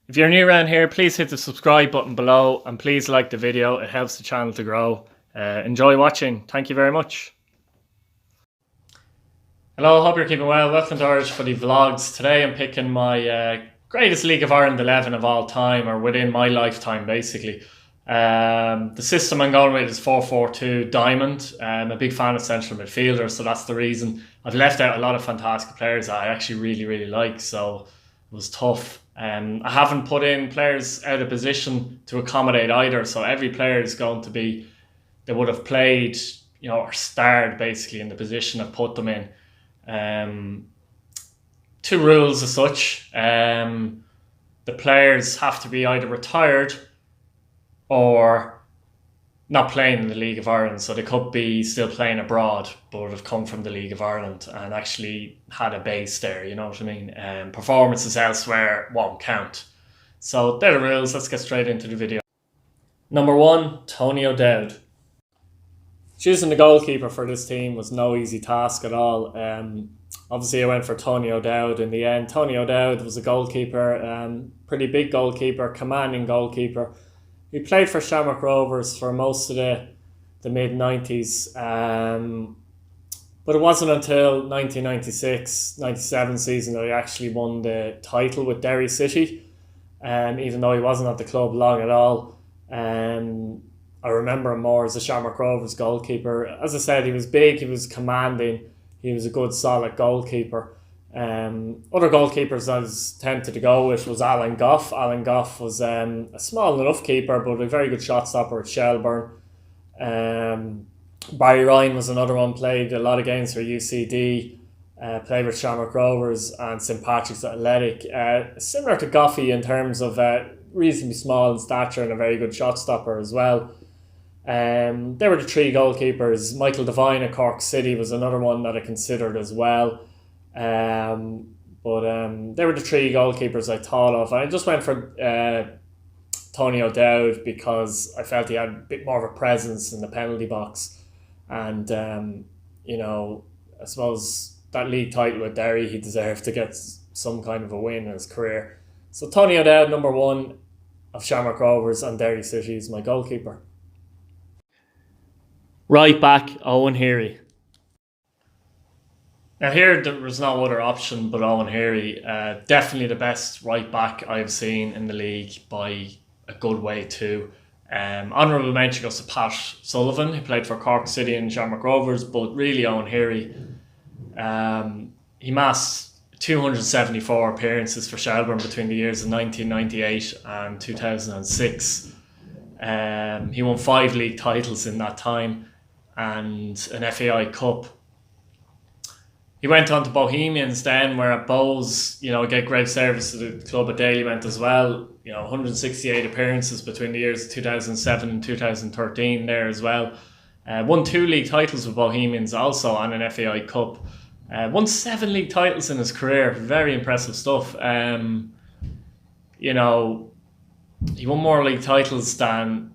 If you're new around here, please hit the subscribe button below and please like the video. It helps the channel to grow. Enjoy watching. Thank you very much. Hello, hope you're keeping well. Welcome to Irish Footy Vlogs. Today I'm picking my greatest League of Ireland 11 of all time, or within my lifetime basically. The system I'm going with is 4-4-2 Diamond. I'm a big fan of central midfielders, so that's the reason. I've left out a lot of fantastic players that I actually really like, so it was tough. I haven't put in players out of position to accommodate either, so every player is going to be, they would have played, or starred basically in the position I've put them in. Two rules as such. The players have to be either retired or not playing in the League of Ireland, so they could be still playing abroad but have come from the League of Ireland and actually had a base there, you know what I mean? Performances elsewhere won't count. So they're the rules. Let's get straight into the video. Number 1, Tony O'Dowd. Choosing the goalkeeper for this team was no easy task at all. Obviously I went for Tony O'Dowd in the end. Tony O'Dowd was a goalkeeper, pretty big goalkeeper, commanding goalkeeper. He played for Shamrock Rovers for most of the mid-90s. But it wasn't until 1996-97 season that he actually won the title with Derry City. Even though he wasn't at the club long at all. I remember him more as a Shamrock Rovers goalkeeper. As I said, he was big, he was commanding, he was a good solid goalkeeper. Other goalkeepers I was tempted to go with was Alan Gough. Alan Gough was a small enough keeper but a very good shot stopper at Shelbourne. Barry Ryan was another one, played a lot of games for UCD, played with Shamrock Rovers and St Patrick's Athletic. Similar to Goughy in terms of reasonably small in stature and a very good shot stopper as well. They were the three goalkeepers. Michael Devine at Cork City was another one that I considered as well. But they were the three goalkeepers I thought of. I just went for Tony O'Dowd because I felt he had a bit more of a presence in the penalty box, and I suppose that league title with Derry, he deserved to get some kind of a win in his career. So Tony O'Dowd, number 1 of Shamrock Rovers and Derry City, is my goalkeeper. Right back, Owen Heary. Now here there was no other option but Owen Heary. Definitely the best right back I've seen in the league by a good way too. Honourable mention goes to Pat Sullivan, who played for Cork City and Shamrock Rovers, but really Owen Heary, he massed 274 appearances for Shelbourne between the years of 1998 and 2006. He won 5 league titles in that time and an FAI Cup. He went on to Bohemians then, where at Bows, get great service to the club at Dalymount as well. 168 appearances between the years of 2007 and 2013 there as well. Won 2 league titles with Bohemians also and an FAI Cup. Won 7 league titles in his career. Very impressive stuff. He won more league titles than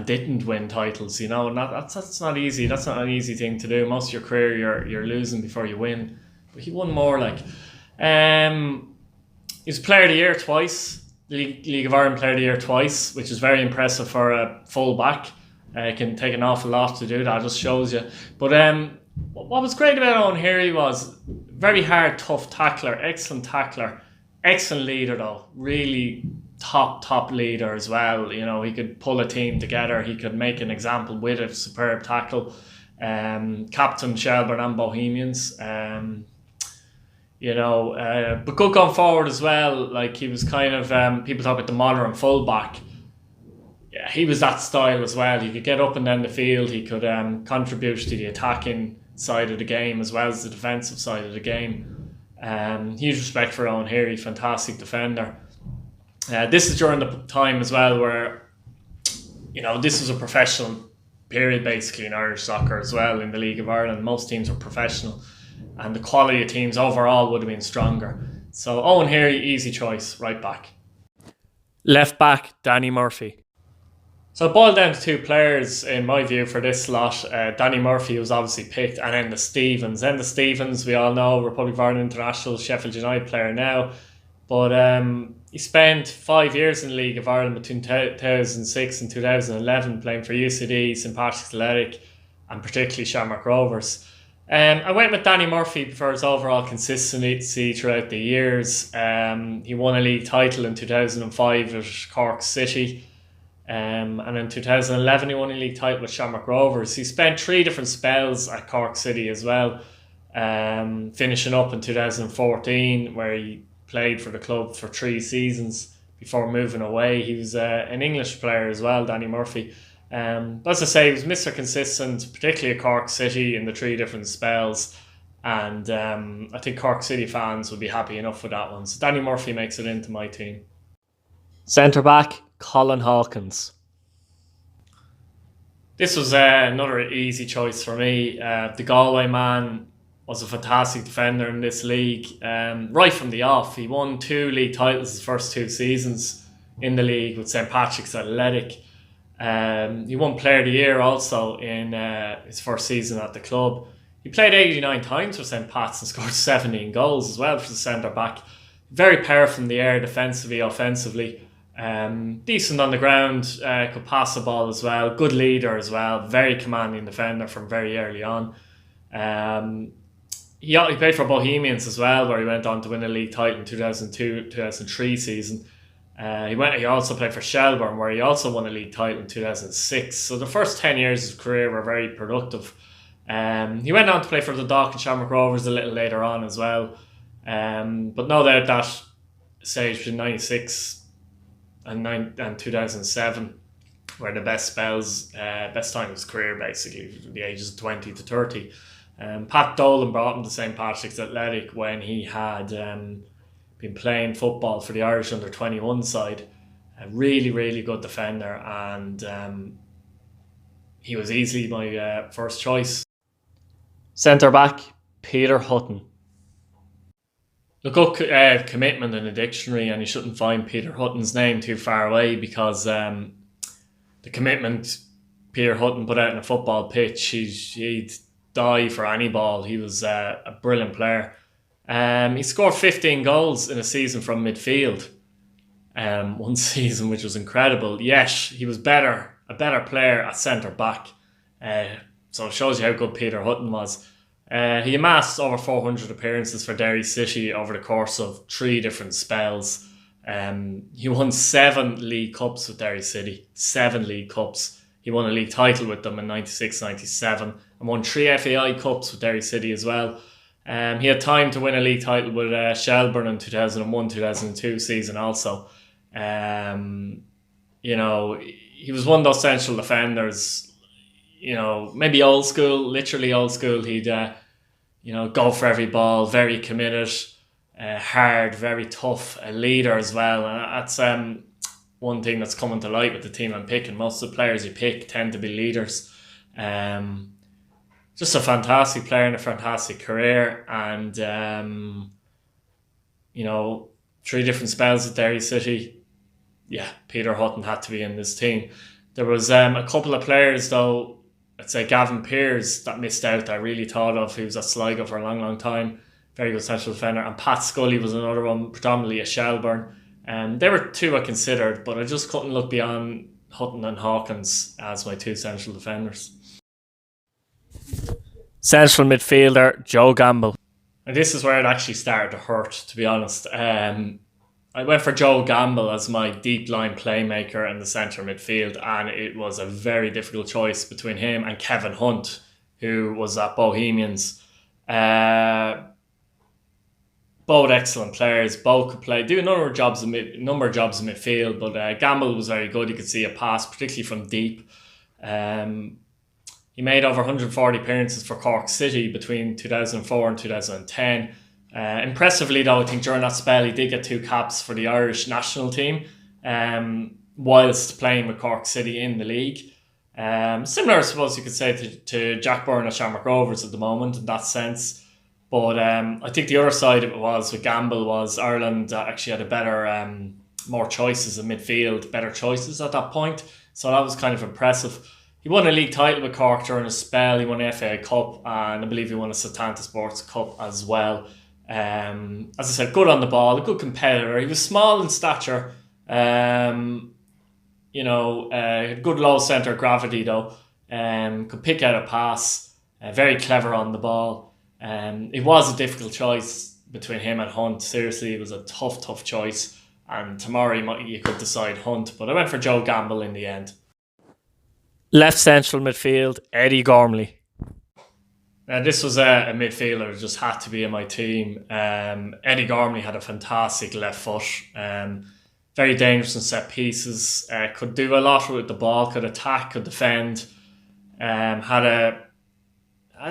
didn't win titles, and that's not easy. That's not an easy thing to do. Most of your career you're losing before you win, but he won more. He was Player of the Year twice, League of Ireland Player of the Year twice, which is very impressive for a full back. It can take an awful lot to do that. Just shows you. But what was great about Owen Heary was very hard, tough tackler, excellent leader though. Really top leader as well. He could pull a team together. He could make an example with a superb tackle. Captain Shelbourne and Bohemians. But good going forward as well. He was kind of people talk about the modern fullback. Yeah, he was that style as well. He could get up and down the field. He could contribute to the attacking side of the game as well as the defensive side of the game. Huge respect for Owen Heary, fantastic defender. This is during the time as well where, this was a professional period basically in Irish soccer as well in the League of Ireland. Most teams were professional and the quality of teams overall would have been stronger. So Owen Heary, easy choice, right back. Left back, Danny Murphy. So it boiled down to 2 players in my view for this slot. Danny Murphy was obviously picked, and then the Stevens. We all know, Republic of Ireland international, Sheffield United player now. But he spent 5 years in the League of Ireland between 2006 and 2011 playing for UCD, St Patrick's Athletic and particularly Shamrock Rovers. I went with Danny Murphy for his overall consistency throughout the years. He won a league title in 2005 at Cork City. And in 2011 he won a league title with Shamrock Rovers. He spent 3 different spells at Cork City as well, finishing up in 2014 where he played for the club for 3 seasons before moving away. He was an English player as well, Danny Murphy. As I say, he was Mr. Consistent, particularly at Cork City in the 3 different spells. And I think Cork City fans would be happy enough with that one. So Danny Murphy makes it into my team. Centre back, Colin Hawkins. This was another easy choice for me. The Galway man was a fantastic defender in this league. Right from the off, he won 2 league titles his first 2 seasons in the league with St Patrick's Athletic. He won Player of the Year also in his first season at the club. He played 89 times for St Pat's and scored 17 goals as well for the centre back. Very powerful in the air, defensively, offensively. Decent on the ground, could pass the ball as well. Good leader as well. Very commanding defender from very early on. He played for Bohemians as well, where he went on to win a league title in 2002-2003 season. He also played for Shelbourne, where he also won a league title in 2006. So the first 10 years of his career were very productive. He went on to play for the Dock and Shamrock Rovers a little later on as well. But no doubt that stage between 96 and 2007 were the best spells, best time of his career basically, from the ages of 20 to 30. Pat Dolan brought him to St Patrick's Athletic when he had been playing football for the Irish under-21 side. A really, really good defender, and he was easily my first choice. Centre back, Peter Houghton. Look up commitment in a dictionary and you shouldn't find Peter Hutton's name too far away, because the commitment Peter Houghton put out in a football pitch, he'd die for any ball. He was a brilliant player. He scored 15 goals in a season from midfield. One season, which was incredible. Yes, he was a better player at centre back. So it shows you how good Peter Houghton was. He amassed over 400 appearances for Derry City over the course of 3 different spells. He won 7 League Cups with Derry City. 7 League Cups. He won a league title with them in 96-97 and won 3 FAI Cups with Derry City as well. He had time to win a league title with Shelbourne in 2001-2002 season also. He was one of those central defenders, maybe old school, literally old school. He'd, go for every ball, very committed, hard, very tough, a leader as well. And that's one thing that's coming to light with the team I'm picking. Most of the players you pick tend to be leaders. Just a fantastic player and a fantastic career. And, 3 different spells at Derry City. Yeah, Peter Houghton had to be in this team. There was a couple of players, though, I'd say Gavin Pearce, that missed out, that I really thought of. He was at Sligo for a long, long time. Very good central defender. And Pat Scully was another one, predominantly a Shelbourne. They were 2 I considered, but I just couldn't look beyond Houghton and Hawkins as my 2 central defenders. Central midfielder, Joe Gamble. And this is where it actually started to hurt, to be honest. I went for Joe Gamble as my deep line playmaker in the centre midfield, and it was a very difficult choice between him and Kevin Hunt, who was at Bohemians. Both excellent players, both could do a number of jobs in midfield, but Gamble was very good. You could see a pass, particularly from deep. He made over 140 appearances for Cork City between 2004 and 2010. Impressively, though, I think during that spell he did get 2 caps for the Irish national team, whilst playing with Cork City in the league. Similar, I suppose you could say, to Jack Byrne at Shamrock Rovers at the moment in that sense. But I think the other side of it was with Gamble was Ireland actually had a better, more choices in midfield, better choices at that point. So that was kind of impressive. He won a league title with Cork during a spell. He won an FA Cup, and I believe he won a Setanta Sports Cup as well. As I said, good on the ball, a good competitor. He was small in stature. Good low centre of gravity though. Could pick out a pass. Very clever on the ball. It was a difficult choice between him and Hunt. Seriously, it was a tough choice. And tomorrow you could decide Hunt, but I went for Joe Gamble in the end. Left central midfield, Eddie Gormley. This was a midfielder who just had to be in my team. Eddie Gormley had a fantastic left foot. Very dangerous in set pieces. Could do a lot with the ball. Could attack. Could defend. Had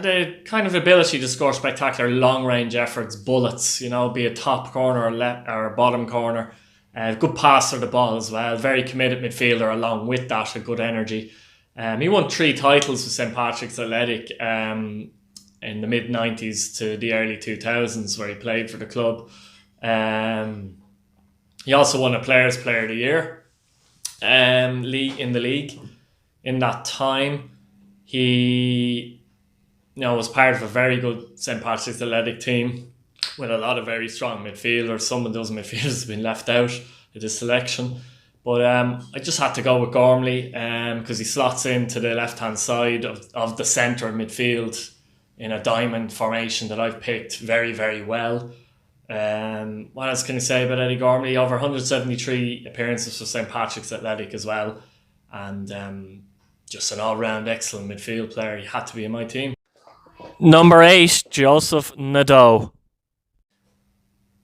a kind of ability to score spectacular long range efforts, bullets. Be a top corner or a bottom corner. Good passer of the ball as well. Very committed midfielder. Along with that, a good energy. He won 3 titles with St Patrick's Athletic in the mid-90s to the early 2000s, where he played for the club. He also won a Players' Player of the Year in the league. In that time, he was part of a very good St Patrick's Athletic team with a lot of very strong midfielders. Some of those midfielders have been left out of this selection. But I just had to go with Gormley because he slots into the left-hand side of the centre midfield in a diamond formation that I've picked very, very well. What else can I say about Eddie Gormley? Over 173 appearances for St Patrick's Athletic as well. And just an all-round excellent midfield player. He had to be in my team. Number 8, Joseph Naidoo.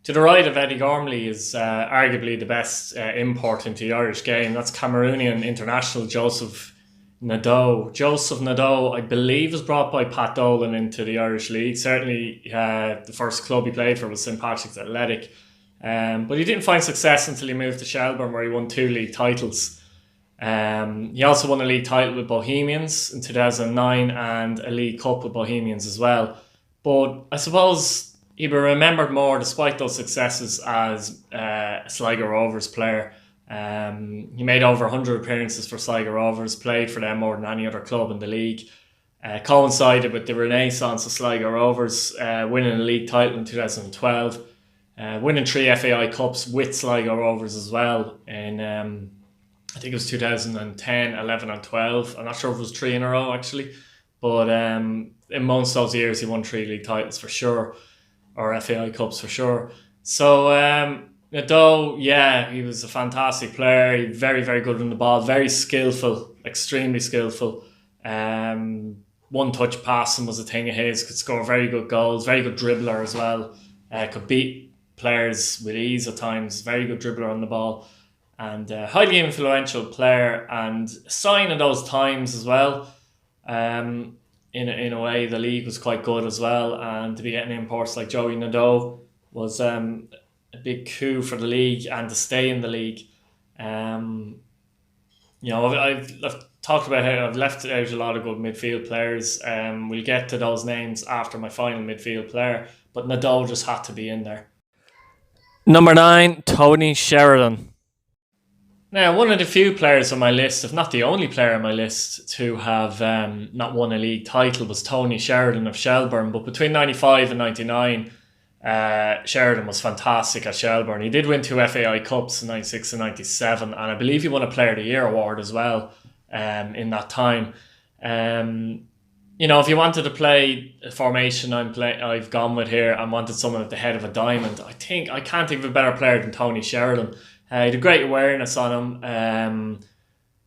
To the right of Eddie Gormley is arguably the best import into the Irish game. That's Cameroonian international Joseph Naidoo. Joseph Naidoo, I believe, was brought by Pat Dolan into the Irish League. Certainly the first club he played for was St Patrick's Athletic. But he didn't find success until he moved to Shelburne, where he won 2 league titles. He also won a league title with Bohemians in 2009 and a League Cup with Bohemians as well. But I suppose he'll be remembered more, despite those successes, as a Sligo Rovers player. He made over 100 appearances for Sligo Rovers, played for them more than any other club in the league. Coincided with the renaissance of Sligo Rovers, winning a league title in 2012, winning 3 FAI Cups with Sligo Rovers as well in, I think it was 2010, 11 and 12. I'm not sure if it was 3 in a row actually, but in most of those years he won 3 league titles for sure, or FAI Cups for sure. So Naidoo, yeah, he was a fantastic player. He very, very good on the ball, very skillful, extremely skillful. One-touch passing was a thing of his. Could score very good goals, very good dribbler as well. Could beat players with ease at times. Very good dribbler on the ball, and highly influential player, and a sign of those times as well. In a way, the league was quite good as well, and to be getting imports like Joey Naidoo was a big coup for the league and to stay in the league. I've talked about how I've left out a lot of good midfield players. We'll get to those names after my final midfield player, but Naidoo just had to be in there. Number 9, Tony Sheridan. Now, one of the few players on my list, if not the only player on my list, to have not won a league title was Tony Sheridan of Shelburne. But between 95 and 99, Sheridan was fantastic at Shelburne. He did win 2 FAI Cups in 96 and 97, and I believe he won a Player of the Year award as well in that time. If you wanted to play a formation I've gone with here and wanted someone at the head of a diamond, I can't think of a better player than Tony Sheridan. He had a great awareness on him.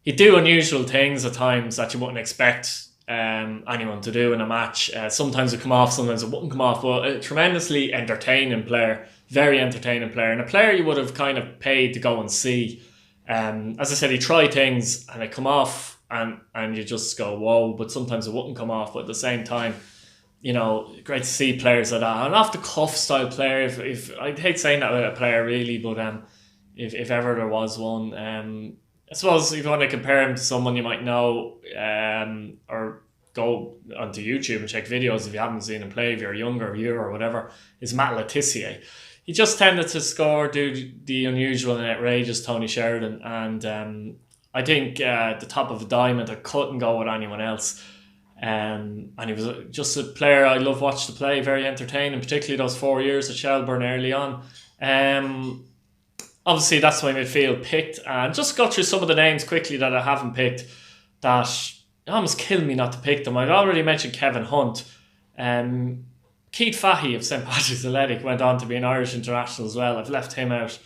He'd do unusual things at times that you wouldn't expect anyone to do in a match. Sometimes it come off, sometimes it wouldn't come off, but a tremendously entertaining player, very entertaining player, and a player you would have kind of paid to go and see. As I said, he tried things and they come off and you just go, whoa, but sometimes it wouldn't come off. But at the same time, great to see players like that. An off-the-cuff style player, if I'd hate saying that about a player really, but if ever there was one. I suppose if you want to compare him to someone you might know, or go onto YouTube and check videos if you haven't seen him play, if you're younger, or whatever, is Matt Letitia. He just tended to score, do the unusual and outrageous Tony Sheridan, and I think the top of a diamond, I couldn't go with anyone else. And he was just a player I love watching to play, very entertaining, particularly those 4 years at Shelburne early on. Obviously, that's my midfield picked. And just go through some of the names quickly that I haven't picked that almost killed me not to pick them. I've already mentioned Kevin Hunt. Keith Fahey of St Patrick's Athletic went on to be an Irish international as well. I've left him out.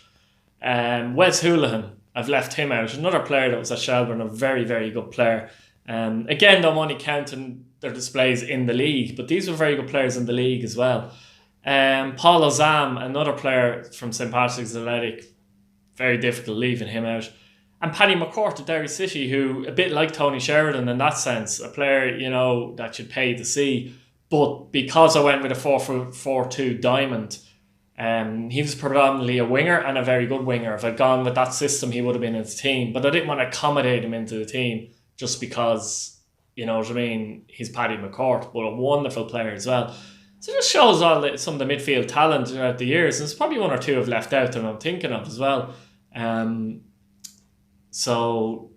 Wes Houlihan, I've left him out. Another player that was at Shelburne, a very, very good player. Again, though, I'm only counting their displays in the league, but these were very good players in the league as well. Paul Ozam, another player from St Patrick's Athletic, very difficult leaving him out. And Paddy McCourt of Derry City, who, a bit like Tony Sheridan in that sense, a player, that you'd pay to see. But because I went with a 4-4-2 diamond, he was predominantly a winger and a very good winger. If I'd gone with that system, he would have been in the team. But I didn't want to accommodate him into the team just because, he's Paddy McCourt, but a wonderful player as well. So it just shows some of the midfield talent throughout the years. And there's probably one or two I've left out that I'm thinking of as well. So,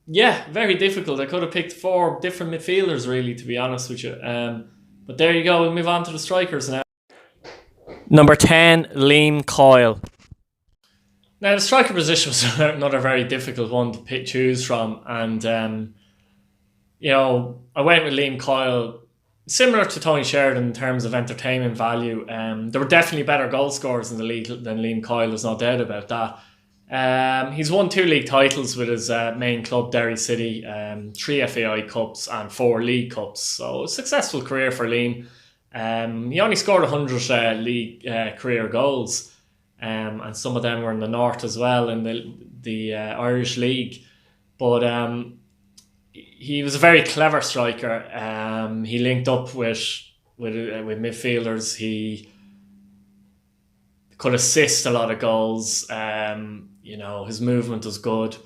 yeah, very difficult. I could have picked 4 different midfielders, really, to be honest with you. But there you go. We'll move on to the strikers now. Number 10, Liam Coyle. Now, the striker position was another very difficult one to choose from. And, I went with Liam Coyle, similar to Tony Sheridan in terms of entertainment value. There were definitely better goal scorers in the league than Liam Coyle, there's no doubt about that. He's won 2 league titles with his main club, Derry City, 3 FAI Cups and 4 League Cups. So a successful career for Liam. He only scored 100 league career goals, and some of them were in the north as well in the Irish League. But he was a very clever striker. He linked up with midfielders. He could assist a lot of goals. His movement was good.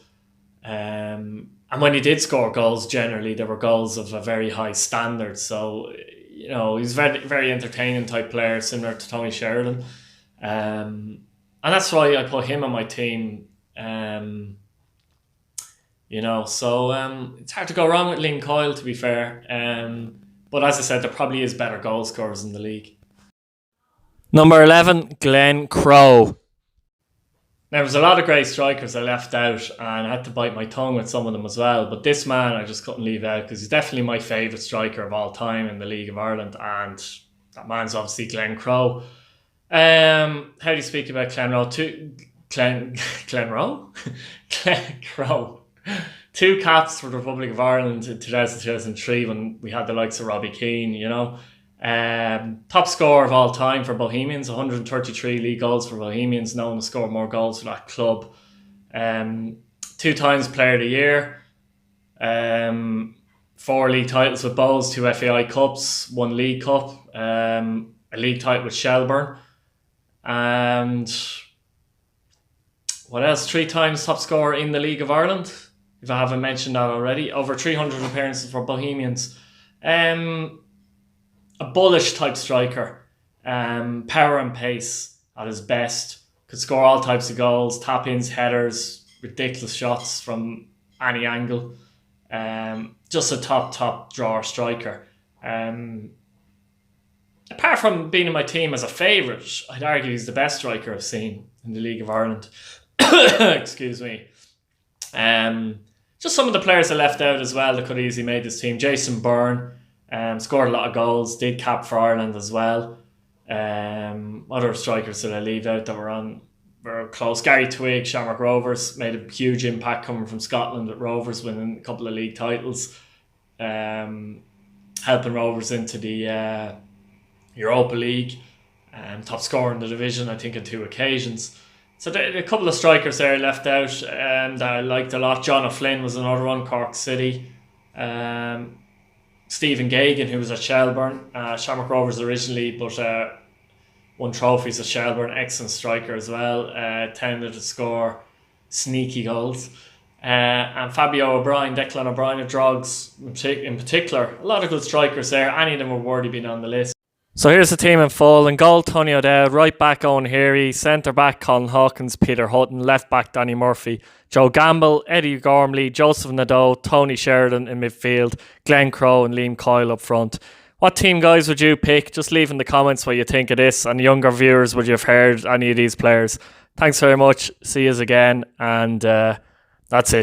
And when he did score goals, generally they were goals of a very high standard. So, he's very, very entertaining type player, similar to Tony Sheridan. And that's why I put him on my team. So it's hard to go wrong with Liam Coyle, to be fair. But as I said, there probably is better goal scorers in the league. Number 11, Glenn Crowe. Now, there's a lot of great strikers I left out, and I had to bite my tongue with some of them as well. But this man I just couldn't leave out because he's definitely my favourite striker of all time in the League of Ireland, and that man's obviously Glenn Crowe. How do you speak about Glenn Rowe? Glenn Crowe. 2 caps for the Republic of Ireland in 2003 when we had the likes of Robbie Keane, top scorer of all time for Bohemians, 133 league goals for Bohemians. No one has scored more goals for that club. 2 times Player of the Year, 4 league titles with Bows, 2 FAI Cups, 1 League Cup, a league title with Shelburne, and what else? 3 times top scorer in the League of Ireland, if I haven't mentioned that already. Over 300 appearances for Bohemians. A bullish type striker, power and pace at his best, could score all types of goals, tap-ins, headers, ridiculous shots from any angle. Just a top drawer striker. Apart from being in my team as a favourite, I'd argue he's the best striker I've seen in the League of Ireland. Excuse me. Just some of the players I left out as well that could have easily made this team. Jason Byrne. Scored a lot of goals, did cap for Ireland as well. Other strikers that I leave out that were close. Gary Twigg, Shamrock Rovers, made a huge impact coming from Scotland at Rovers, winning a couple of league titles, helping Rovers into the Europa League, top scorer in the division, I think, on 2 occasions. So a couple of strikers there I left out that I liked a lot. John O'Flynn was another one, Cork City. Stephen Gagan, who was at Shelburne, Shamrock Rovers originally, but won trophies at Shelburne, excellent striker as well, tended to score sneaky goals. And Fabio O'Brien, Declan O'Brien of Drogs in particular, a lot of good strikers there. Any of them were worthy being on the list. So here's the team in full. In goal, Tony O'Dell. Right back, Owen Heary. Centre back, Colin Hawkins. Peter Houghton. Left back, Danny Murphy. Joe Gamble. Eddie Gormley. Joseph Naidoo. Tony Sheridan in midfield. Glenn Crowe and Liam Coyle up front. What team, guys, would you pick? Just leave in the comments what you think of this. And younger viewers, would you have heard any of these players? Thanks very much. See you again. And that's it.